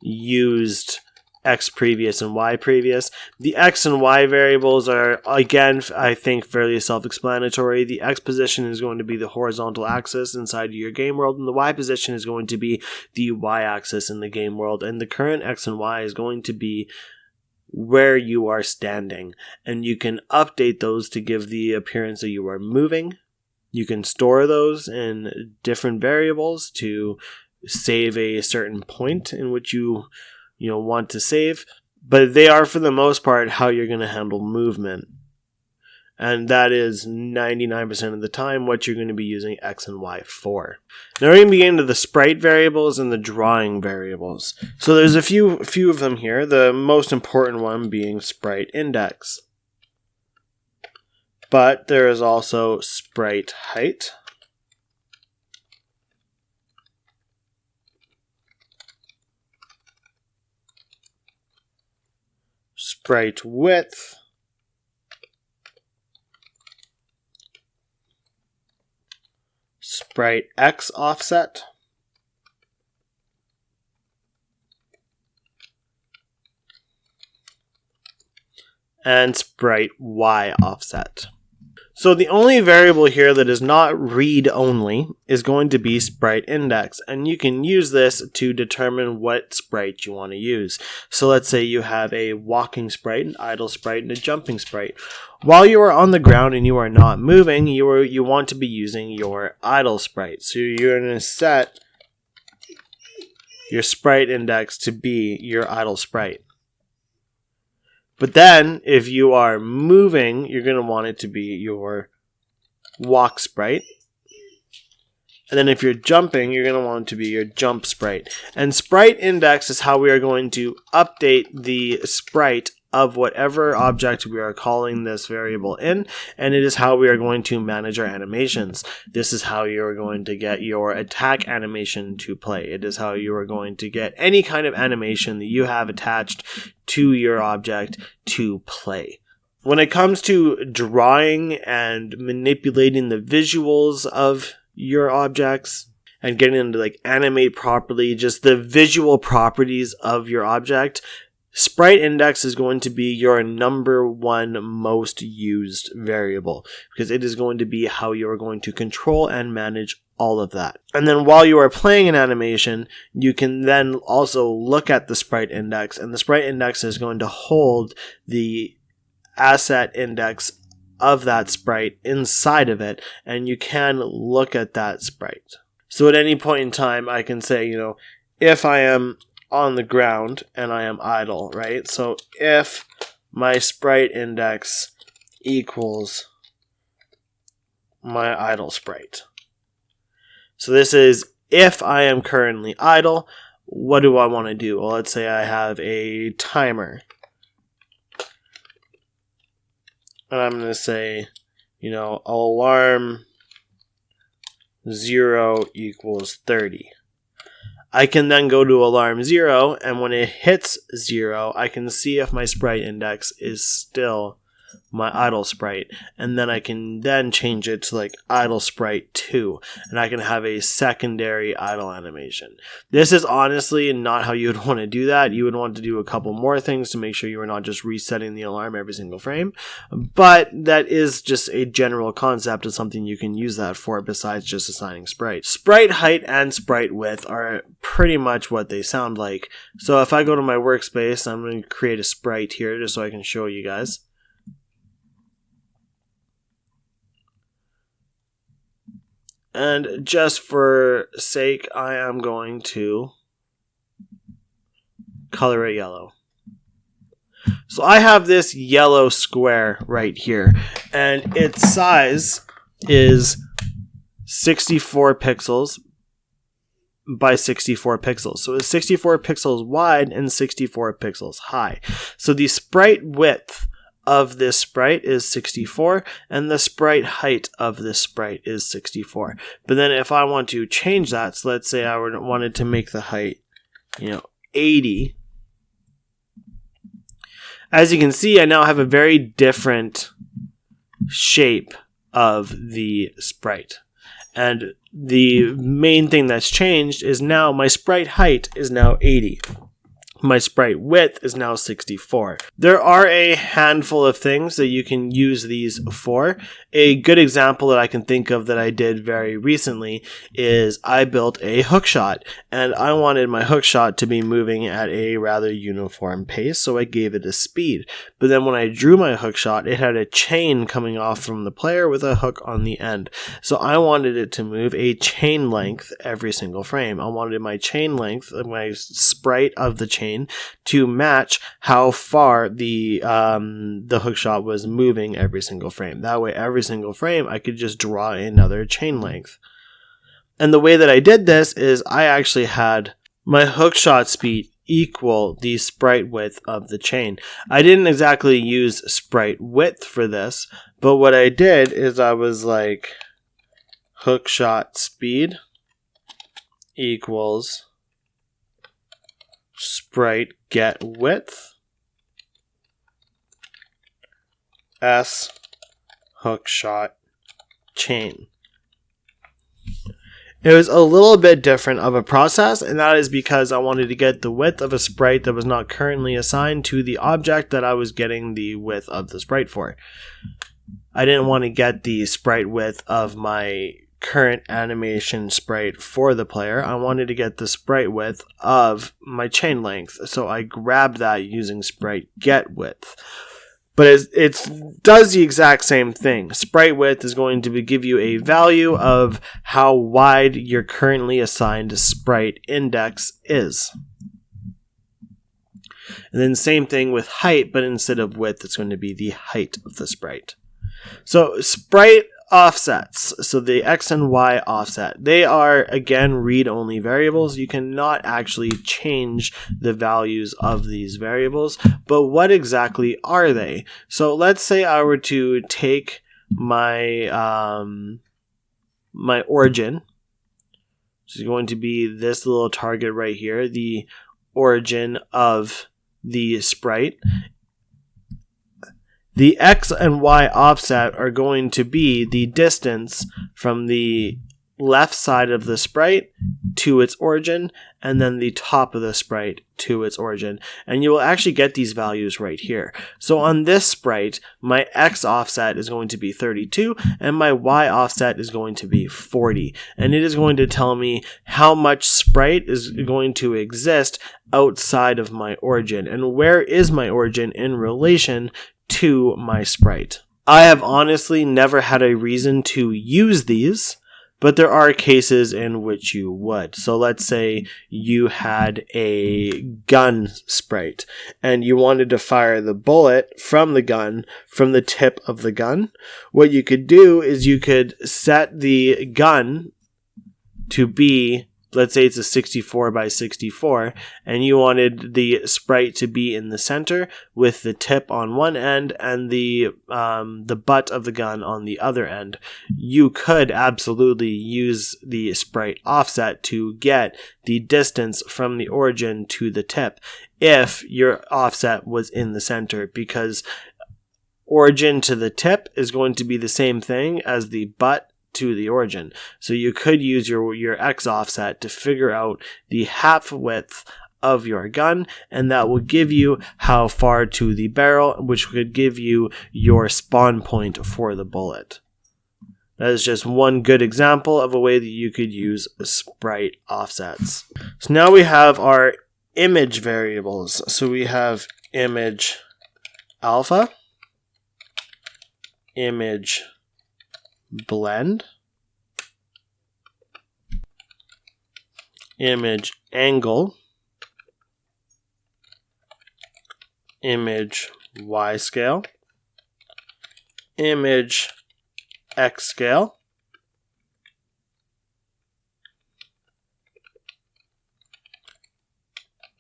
[SPEAKER 1] used X previous and Y previous. The X and Y variables are, again, I think fairly self-explanatory. The X position is going to be the horizontal axis inside of your game world, and the Y position is going to be the Y axis in the game world, and the current X and Y is going to be where you are standing. And you can update those to give the appearance that you are moving. You can store those in different variables to save a certain point in which you want to save, but they are for the most part how you're going to handle movement. And that is 99% of the time what you're going to be using X and Y for. Now we're going to be getting into the sprite variables and the drawing variables. So there's a few of them here, the most important one being sprite index. But there is also sprite height, sprite width, sprite X offset, and sprite Y offset. So the only variable here that is not read-only is going to be sprite index, and you can use this to determine what sprite you want to use. So let's say you have a walking sprite, an idle sprite, and a jumping sprite. While you are on the ground and you are not moving, you want to be using your idle sprite. So you're going to set your sprite index to be your idle sprite. But then, if you are moving, you're going to want it to be your walk sprite. And then if you're jumping, you're going to want it to be your jump sprite. And sprite index is how we are going to update the sprite of whatever object we are calling this variable in, and it is how we are going to manage our animations. This is how you are going to get your attack animation to play. It is how you are going to get any kind of animation that you have attached to your object to play. When it comes to drawing and manipulating the visuals of your objects and getting them to like animate properly, just the visual properties of your object, sprite index is going to be your number one most used variable because it is going to be how you are going to control and manage all of that. And then while you are playing an animation, you can then also look at the sprite index, and the sprite index is going to hold the asset index of that sprite inside of it, and you can look at that sprite. So at any point in time, I can say, if I am on the ground and I am idle, right? So if my sprite index equals my idle sprite. So this is if I am currently idle, what do I want to do? Well, let's say I have a timer. And I'm going to say, alarm 0 equals 30. I can then go to alarm 0, and when it hits 0, I can see if my sprite index is still my idle sprite, and then I can then change it to like idle sprite 2, and I can have a secondary idle animation. This is honestly not how you would want to do that. You would want to do a couple more things to make sure you are not just resetting the alarm every single frame, but that is just a general concept of something you can use that for besides just assigning sprites. Sprite height and sprite width are pretty much what they sound like. So if I go to my workspace, I'm going to create a sprite here just so I can show you guys. And just for sake, I am going to color it yellow. So I have this yellow square right here, and its size is 64 pixels by 64 pixels. So it's 64 pixels wide and 64 pixels high. So the sprite width of this sprite is 64 and the sprite height of this sprite is 64. But then if I want to change that, so let's say I wanted to make the height, 80. As you can see, I now have a very different shape of the sprite. And the main thing that's changed is now my sprite height is now 80. My sprite width is now 64. There are a handful of things that you can use these for. A good example that I can think of that I did very recently is I built a hookshot, and I wanted my hookshot to be moving at a rather uniform pace, so I gave it a speed. But then when I drew my hookshot, it had a chain coming off from the player with a hook on the end. So I wanted it to move a chain length every single frame. I wanted my chain length, my sprite of the chain, to match how far the hookshot was moving every single frame. That way, every single frame, I could just draw another chain length. And the way that I did this is I actually had my hookshot speed equal the sprite width of the chain. I didn't exactly use sprite width for this, but what I did is I was like hookshot speed equals sprite get width s hookshot chain. It was a little bit different of a process, and that is because I wanted to get the width of a sprite that was not currently assigned to the object that I was getting the width of the sprite for. I didn't want to get the sprite width of my current animation sprite for the player. I wanted to get the sprite width of my chain length, so I grabbed that using sprite get width. But it does the exact same thing. Sprite width is going to give you a value of how wide your currently assigned sprite index is. And then same thing with height, but instead of width, it's going to be the height of the sprite. So sprite offsets, so the X and Y offset, they are again read-only variables. You cannot actually change the values of these variables, but what exactly are they? So let's say I were to take my my origin, which is going to be this little target right here, the origin of the sprite. The X and Y offset are going to be the distance from the left side of the sprite to its origin, and then the top of the sprite to its origin. And you will actually get these values right here. So on this sprite, my X offset is going to be 32, and my Y offset is going to be 40. And it is going to tell me how much sprite is going to exist outside of my origin, and where is my origin in relation to my sprite. I have honestly never had a reason to use these, but there are cases in which you would. So let's say you had a gun sprite and you wanted to fire the bullet from the gun from the tip of the gun. What you could do is you could set the gun to be, let's say it's a 64 by 64, and you wanted the sprite to be in the center with the tip on one end and the butt of the gun on the other end. You could absolutely use the sprite offset to get the distance from the origin to the tip if your offset was in the center, because origin to the tip is going to be the same thing as the butt to the origin. So you could use your X offset to figure out the half width of your gun, and that will give you how far to the barrel, which could give you your spawn point for the bullet. That is just one good example of a way that you could use sprite offsets. So now we have our image variables. So we have image alpha, image blend, image angle, image Y scale, image X scale,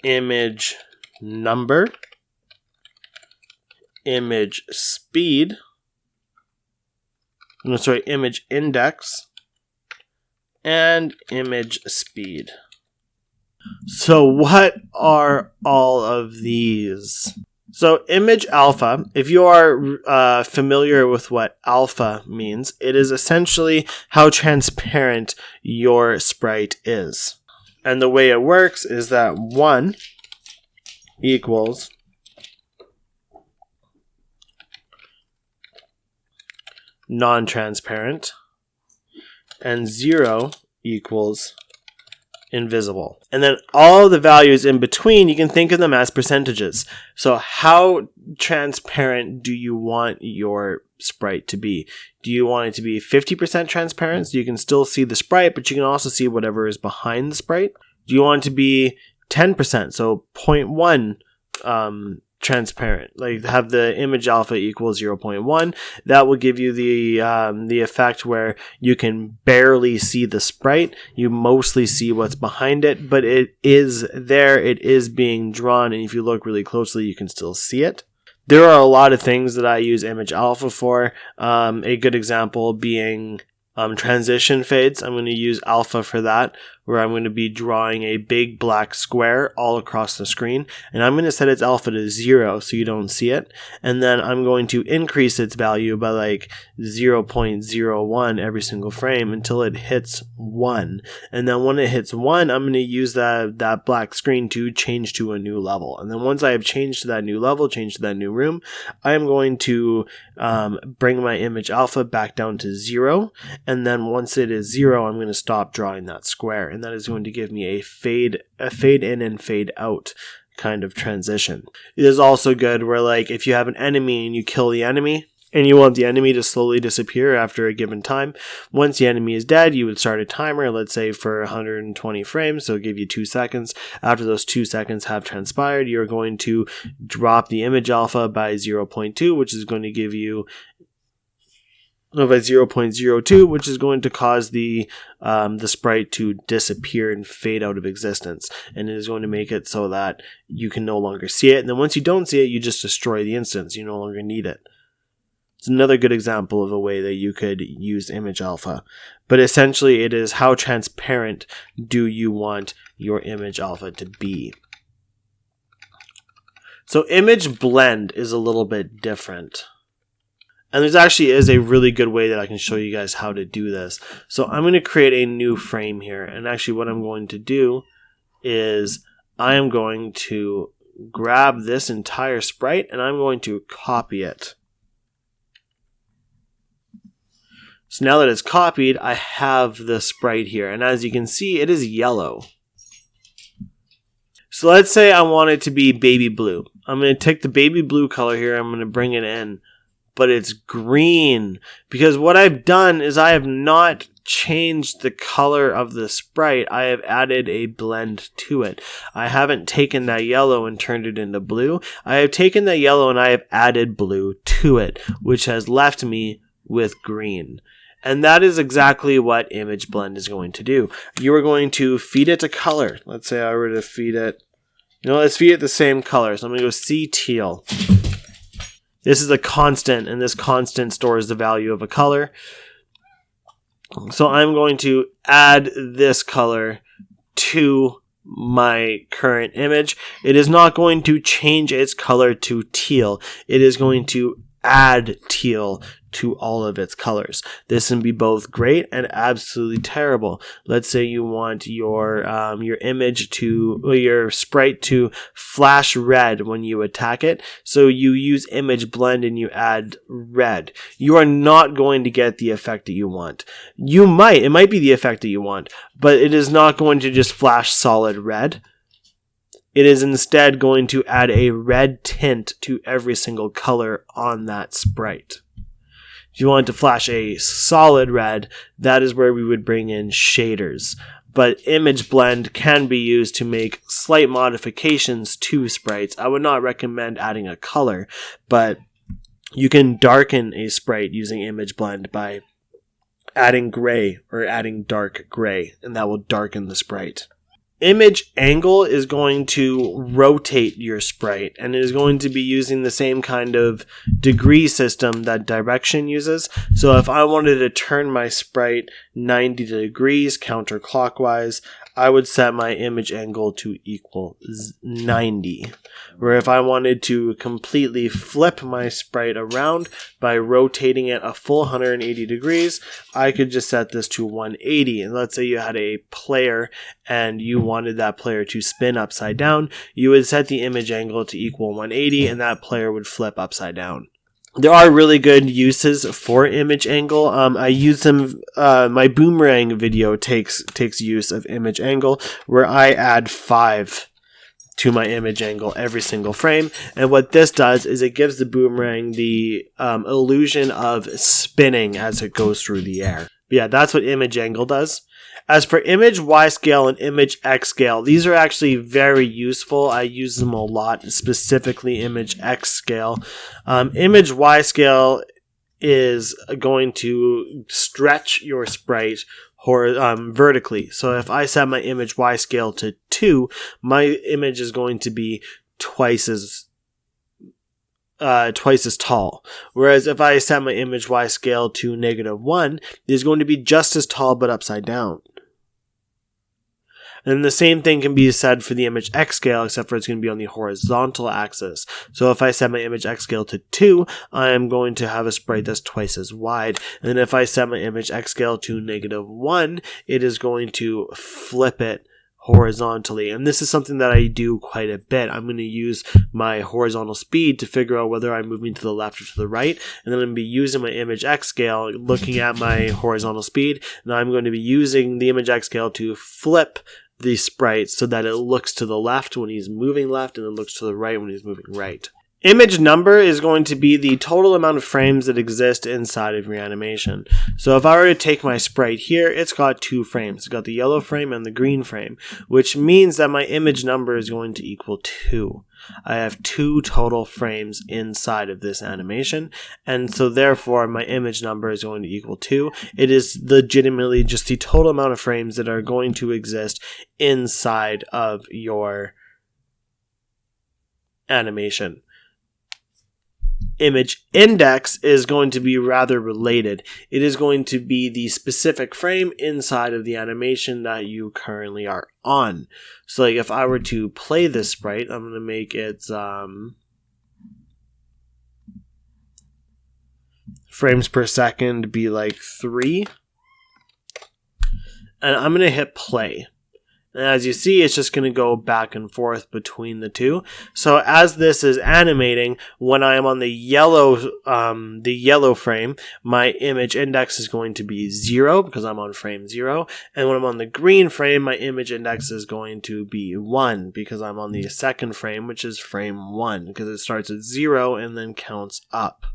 [SPEAKER 1] image number, image speed, image index, and image speed. So what are all of these? So image alpha, if you are familiar with what alpha means, it is essentially how transparent your sprite is. And the way it works is that 1 equals non-transparent, and 0 equals invisible. And then all the values in between, you can think of them as percentages. So how transparent do you want your sprite to be? Do you want it to be 50% transparent so you can still see the sprite, but you can also see whatever is behind the sprite? Do you want it to be 10%, so 0.1 transparent, like have the image alpha equal 0.1? That will give you the effect where you can barely see the sprite. You mostly see what's behind it, but it is there, it is being drawn, and if you look really closely you can still see it. There are a lot of things that I use image alpha for. A good example being transition fades. I'm going to use alpha for that, where I'm going to be drawing a big black square all across the screen, and I'm going to set its alpha to 0 so you don't see it, and then I'm going to increase its value by like 0.01 every single frame until it hits 1, and then when it hits 1, I'm going to use that black screen to change to a new level, and then once I have changed to that new level, changed to that new room, I am going to bring my image alpha back down to 0, and then once it is 0, I'm going to stop drawing that square, and that is going to give me a fade in and fade out kind of transition. It is also good where, like, if you have an enemy and you kill the enemy and you want the enemy to slowly disappear after a given time, once the enemy is dead, you would start a timer, let's say for 120 frames, so give you 2 seconds. After those 2 seconds have transpired, you're going to drop the image alpha by 0.2, which is going to give you by 0.02, which is going to cause the sprite to disappear and fade out of existence, and it is going to make it so that you can no longer see it, and then once you don't see it, you just destroy the instance. You no longer need it. It's another good example of a way that you could use image alpha, but essentially it is how transparent do you want your image alpha to be. So image blend is a little bit different. And there actually is a really good way that I can show you guys how to do this. So I'm going to create a new frame here. And actually what I'm going to do is I am going to grab this entire sprite and I'm going to copy it. So now that it's copied, I have the sprite here. And as you can see, it is yellow. So let's say I want it to be baby blue. I'm going to take the baby blue color here. I'm going to bring it in. But it's green, because what I've done is I have not changed the color of the sprite. I have added a blend to it. I haven't taken that yellow and turned it into blue. I have taken that yellow and I have added blue to it, which has left me with green. And that is exactly what image blend is going to do. You are going to feed it a color. Let's say I were to feed it, let's feed it the same color. So I'm going to go C teal. This is a constant, and this constant stores the value of a color. So I'm going to add this color to my current image. It is not going to change its color to teal. It is going to add teal to all of its colors. This can be both great and absolutely terrible. Let's say you want your image to, or your sprite to flash red when you attack it. So you use image blend and you add red. You are not going to get the effect that you want. It might be the effect that you want, but it is not going to just flash solid red. It is instead going to add a red tint to every single color on that sprite. If you want to flash a solid red, that is where we would bring in shaders. But image blend can be used to make slight modifications to sprites. I would not recommend adding a color, but you can darken a sprite using image blend by adding gray or adding dark gray, and that will darken the sprite. Image angle is going to rotate your sprite, and it is going to be using the same kind of degree system that direction uses. So if I wanted to turn my sprite 90 degrees counterclockwise, I would set my image angle to equal 90. Where if I wanted to completely flip my sprite around by rotating it a full 180 degrees, I could just set this to 180. And let's say you had a player and you wanted that player to spin upside down, you would set the image angle to equal 180 and that player would flip upside down. There are really good uses for image angle. I use them. My boomerang video takes use of image angle, where I add 5 to my image angle every single frame. And what this does is it gives the boomerang the illusion of spinning as it goes through the air. But yeah, that's what image angle does. As for image Y scale and image X scale, these are actually very useful. I use them a lot, specifically image X scale. Image Y scale is going to stretch your sprite vertically. So if I set my image Y scale to 2, my image is going to be twice as tall. Whereas if I set my image Y scale to -1, it's going to be just as tall but upside down. And the same thing can be said for the image X scale, except for it's going to be on the horizontal axis. So if I set my image X scale to 2, I am going to have a sprite that's twice as wide. And then if I set my image X scale to -1, it is going to flip it horizontally. And this is something that I do quite a bit. I'm going to use my horizontal speed to figure out whether I'm moving to the left or to the right. And then I'm going to be using my image X scale, looking at my horizontal speed. And I'm going to be using the image X scale to flip the sprite so that it looks to the left when he's moving left and it looks to the right when he's moving right. Image number is going to be the total amount of frames that exist inside of your animation. So if I were to take my sprite here, it's got 2 frames. It's got the yellow frame and the green frame, which means that my image number is going to equal 2. I have 2 total frames inside of this animation, and so therefore my image number is going to equal 2. It is legitimately just the total amount of frames that are going to exist inside of your animation. Image index is going to be rather related. It is going to be the specific frame inside of the animation that you currently are on. So like if I were to play this sprite, I'm going to make its frames per second be like 3. And I'm going to hit play. And as you see, it's just going to go back and forth between the two. So as this is animating, when I am on the yellow frame, my image index is going to be 0 because I'm on frame 0. And when I'm on the green frame, my image index is going to be 1 because I'm on the second frame, which is frame 1, because it starts at 0 and then counts up.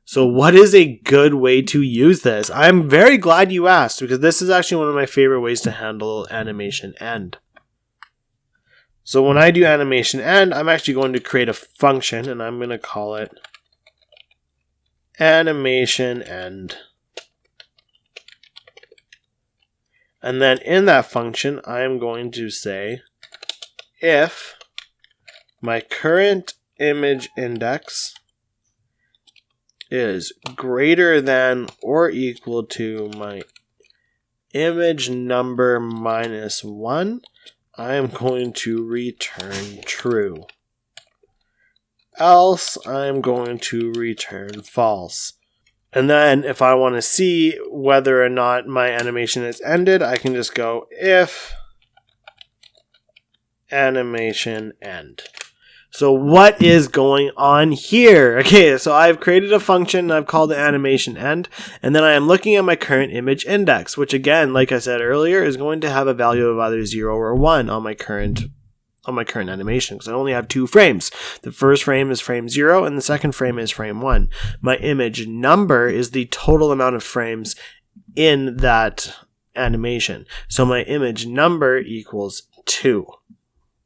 [SPEAKER 1] So what is a good way to use this? I'm very glad you asked, because this is actually one of my favorite ways to handle animation end. So when I do animation end, I'm actually going to create a function, and I'm going to call it animation end. And then in that function, I am going to say if my current image index is greater than or equal to my image number minus 1, I am going to return true. Else, I'm going to return false. And then if I want to see whether or not my animation is ended, I can just go if animation end. So what is going on here? Okay, so I've created a function and I've called it animation end, and then I am looking at my current image index, which again, like I said earlier, is going to have a value of either 0 or 1 on my current animation, because I only have 2 frames. The first frame is frame 0 and the second frame is frame 1. My image number is the total amount of frames in that animation. So my image number equals 2.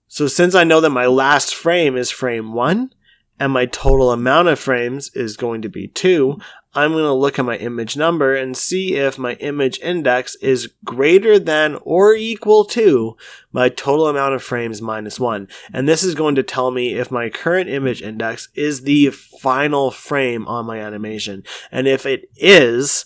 [SPEAKER 1] So since I know that my last frame is frame 1, and my total amount of frames is going to be 2, I'm going to look at my image number and see if my image index is greater than or equal to my total amount of frames minus 1. And this is going to tell me if my current image index is the final frame on my animation. And if it is,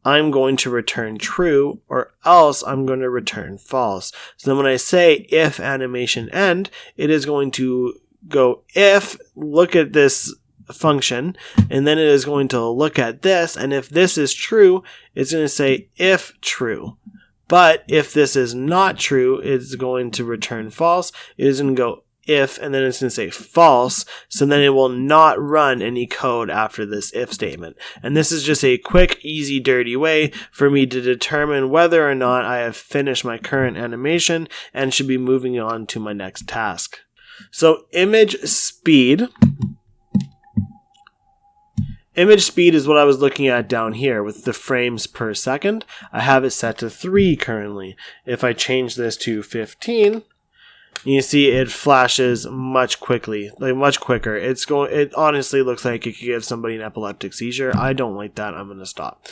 [SPEAKER 1] I'm going to return true, or else I'm going to return false. So then when I say if animation end, it is going to go if, look at this function, and then it is going to look at this, and if this is true, it's going to say if true. But if this is not true, it's going to return false. It is going to go if, and then it's going to say false, so then it will not run any code after this if statement. And this is just a quick, easy, dirty way for me to determine whether or not I have finished my current animation and should be moving on to my next task. So image speed. Image speed is what I was looking at down here with the frames per second. I have it set to 3 currently. If I change this to 15, you see it flashes much quicker. It honestly looks like it could give somebody an epileptic seizure. I don't like that. I'm going to stop.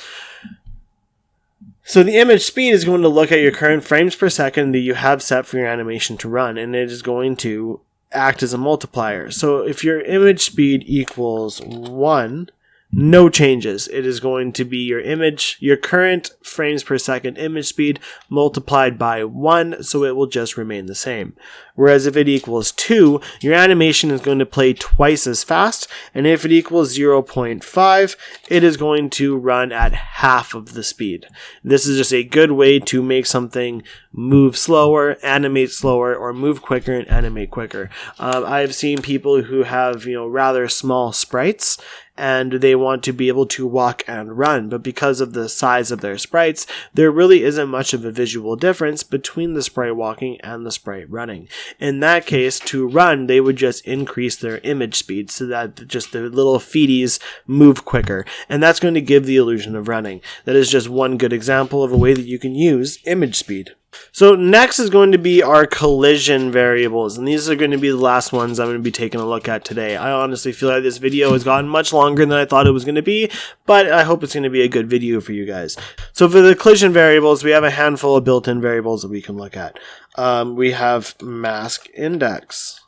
[SPEAKER 1] So the image speed is going to look at your current frames per second that you have set for your animation to run, and it is going to act as a multiplier. So if your image speed equals 1, no changes. It is going to be your current frames per second image speed multiplied by 1, so it will just remain the same. Whereas if it equals 2, your animation is going to play twice as fast, and if it equals 0.5, it is going to run at half of the speed. This is just a good way to make something move slower, animate slower, or move quicker and animate quicker. I've seen people who have, rather small sprites, and they want to be able to walk and run, but because of the size of their sprites, there really isn't much of a visual difference between the sprite walking and the sprite running. In that case, to run, they would just increase their image speed so that just the little feeties move quicker, and that's going to give the illusion of running. That is just one good example of a way that you can use image speed. So next is going to be our collision variables, and these are going to be the last ones I'm going to be taking a look at today. I honestly feel like this video has gotten much longer than I thought it was going to be, but I hope it's going to be a good video for you guys. So for the collision variables, we have a handful of built-in variables that we can look at. We have mask index.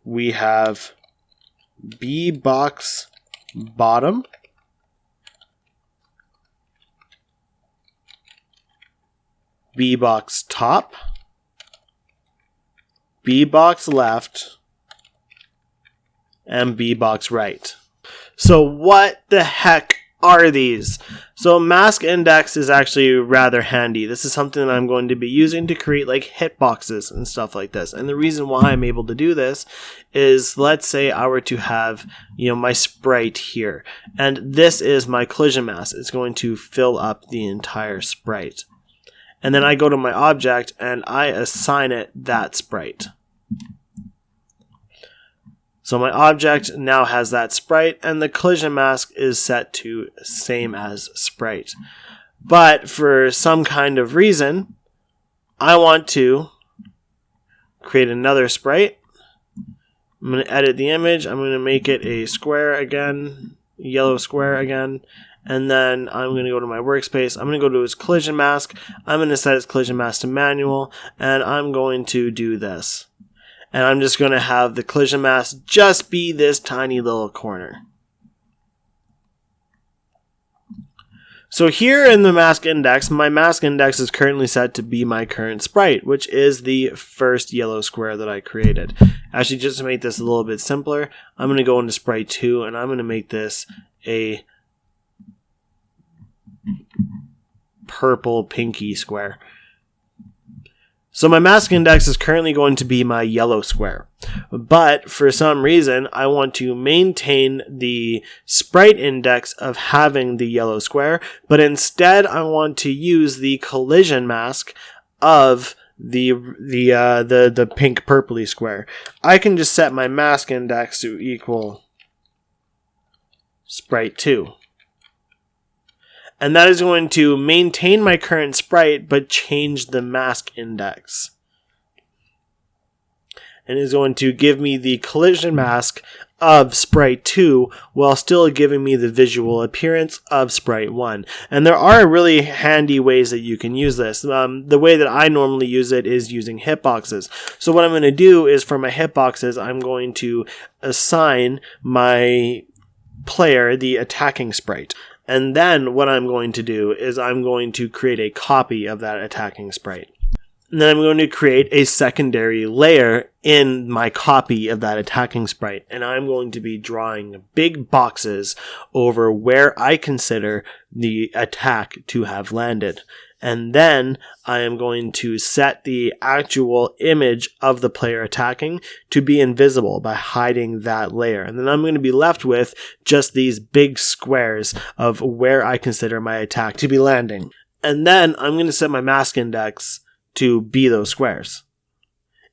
[SPEAKER 1] We have b-box bottom. B-box top, B-box left, and B-box right. So what the heck are these? So mask index is actually rather handy. This is something that I'm going to be using to create like hitboxes and stuff like this. And the reason why I'm able to do this is, let's say I were to have, my sprite here, and this is my collision mask. It's going to fill up the entire sprite. And then I go to my object and I assign it that sprite. So my object now has that sprite, and the collision mask is set to same as sprite. But for some kind of reason, I want to create another sprite. I'm going to edit the image. I'm going to make it a square again, yellow square again. And then I'm going to go to my workspace. I'm going to go to its collision mask. I'm going to set its collision mask to manual. And I'm going to do this. And I'm just going to have the collision mask just be this tiny little corner. So here in the mask index, my mask index is currently set to be my current sprite, which is the first yellow square that I created. Actually, just to make this a little bit simpler, I'm going to go into sprite 2 and I'm going to make this a purple pinky square. So my mask index is currently going to be my yellow square, but for some reason I want to maintain the sprite index of having the yellow square, but instead I want to use the collision mask of the pink purpley square. I can just set my mask index to equal sprite 2. And that is going to maintain my current sprite, but change the mask index. and is going to give me the collision mask of Sprite 2 while still giving me the visual appearance of Sprite 1. And there are really handy ways that you can use this. The way that I normally use it is using hitboxes. So what I'm going to do is for my hitboxes, I'm going to assign my player the attacking sprite. And then what I'm going to do is I'm going to create a copy of that attacking sprite. And then I'm going to create a secondary layer in my copy of that attacking sprite. And I'm going to be drawing big boxes over where I consider the attack to have landed. And then I am going to set the actual image of the player attacking to be invisible by hiding that layer. And then I'm going to be left with just these big squares of where I consider my attack to be landing. And then I'm going to set my mask index to be those squares.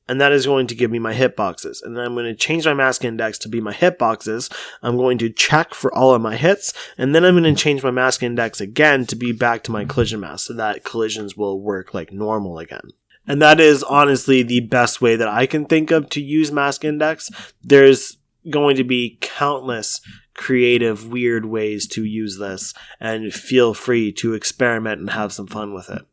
[SPEAKER 1] And that is going to give me my hitboxes. And then I'm going to change my mask index to be my hitboxes. I'm going to check for all of my hits. And then I'm going to change my mask index again to be back to my collision mask so that collisions will work like normal again. And that is honestly the best way that I can think of to use mask index. There's going to be countless creative, weird ways to use this. And feel free to experiment and have some fun with it.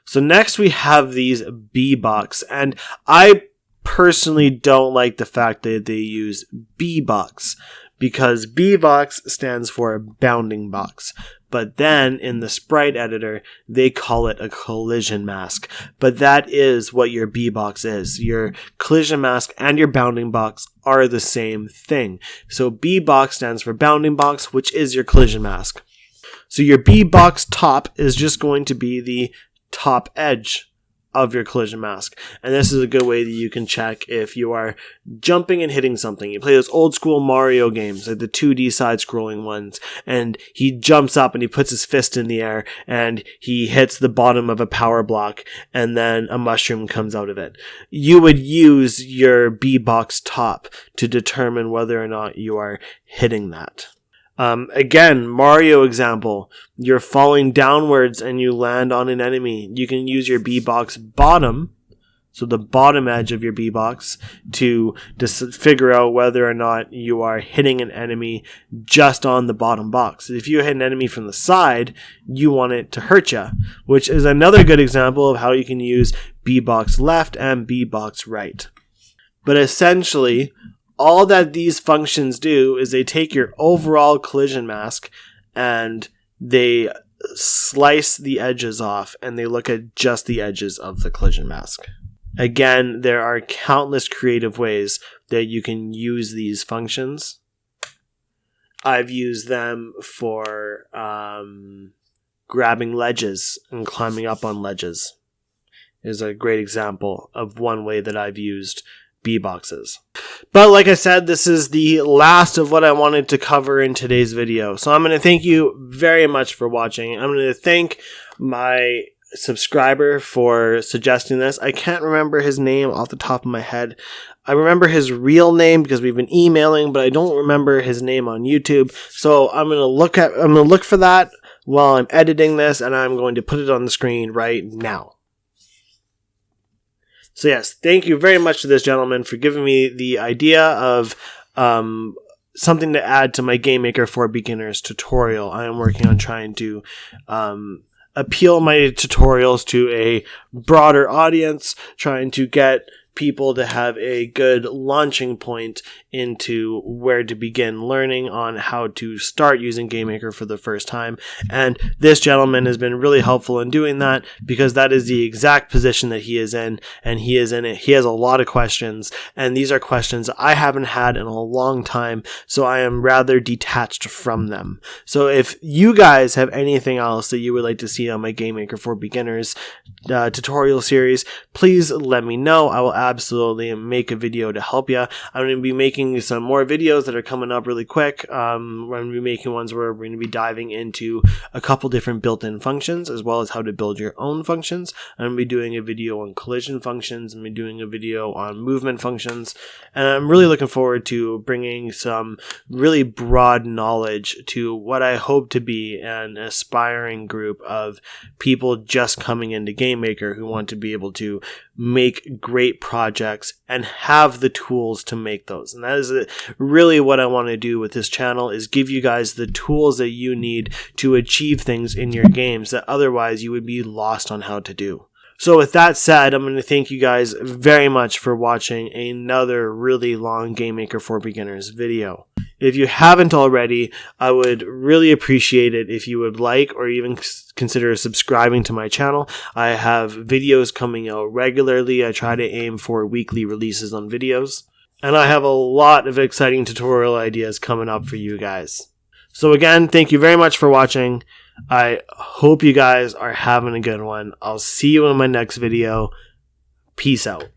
[SPEAKER 1] So next we have these B-Box, and I personally don't like the fact that they use B-Box, because B-Box stands for bounding box. But then in the sprite editor, they call it a collision mask. But that is what your B-Box is. Your collision mask and your bounding box are the same thing. So B-Box stands for bounding box, which is your collision mask. So your B-Box top is just going to be the top edge of your collision mask. And this is a good way that you can check if you are jumping and hitting something. You play those old school Mario games, like the 2D side-scrolling ones, and he jumps up and he puts his fist in the air and he hits the bottom of a power block and then a mushroom comes out of it. You would use your B-Box top to determine whether or not you are hitting that. Again, Mario example, you're falling downwards and you land on an enemy. You can use your B-Box bottom, so the bottom edge of your B-Box, to figure out whether or not you are hitting an enemy just on the bottom box. If you hit an enemy from the side, you want it to hurt you, which is another good example of how you can use B-Box left and B-Box right. But essentially, all that these functions do is they take your overall collision mask and they slice the edges off and they look at just the edges of the collision mask. Again, there are countless creative ways that you can use these functions. I've used them for grabbing ledges and climbing up on ledges. Is a great example of one way that I've used B-Boxes. But like I said, this is the last of what I wanted to cover in today's video. So I'm going to thank you very much for watching. I'm going to thank my subscriber for suggesting this. I can't remember his name off the top of my head. I remember his real name because we've been emailing, but I don't remember his name on YouTube. So I'm going to look for that while I'm editing this, and I'm going to put it on the screen right now. So yes, thank you very much to this gentleman for giving me the idea of something to add to my Gamemaker for Beginners tutorial. I am working on trying to appeal my tutorials to a broader audience, trying to get people to have a good launching point into where to begin learning on how to start using Gamemaker for the first time. And this gentleman has been really helpful in doing that because that is the exact position that he is in, and he is in it. He has a lot of questions, and these are questions I haven't had in a long time, so I am rather detached from them. So if you guys have anything else that you would like to see on my Gamemaker for Beginners tutorial series, please let me know. I will absolutely make a video to help you. I'm going to be making some more videos that are coming up really quick. We're going to be making ones where we're going to be diving into a couple different built-in functions as well as how to build your own functions. I'm going to be doing a video on collision functions. I'm going to be doing a video on movement functions. And I'm really looking forward to bringing some really broad knowledge to what I hope to be an aspiring group of people just coming into Gamemaker who want to be able to make great projects and have the tools to make those. And that is really what I want to do with this channel, is give you guys the tools that you need to achieve things in your games that otherwise you would be lost on how to do. So with that said, I'm going to thank you guys very much for watching another really long Gamemaker for Beginners video. If you haven't already, I would really appreciate it if you would like or even consider subscribing to my channel. I have videos coming out regularly. I try to aim for weekly releases on videos. And I have a lot of exciting tutorial ideas coming up for you guys. So again, thank you very much for watching. I hope you guys are having a good one. I'll see you in my next video. Peace out.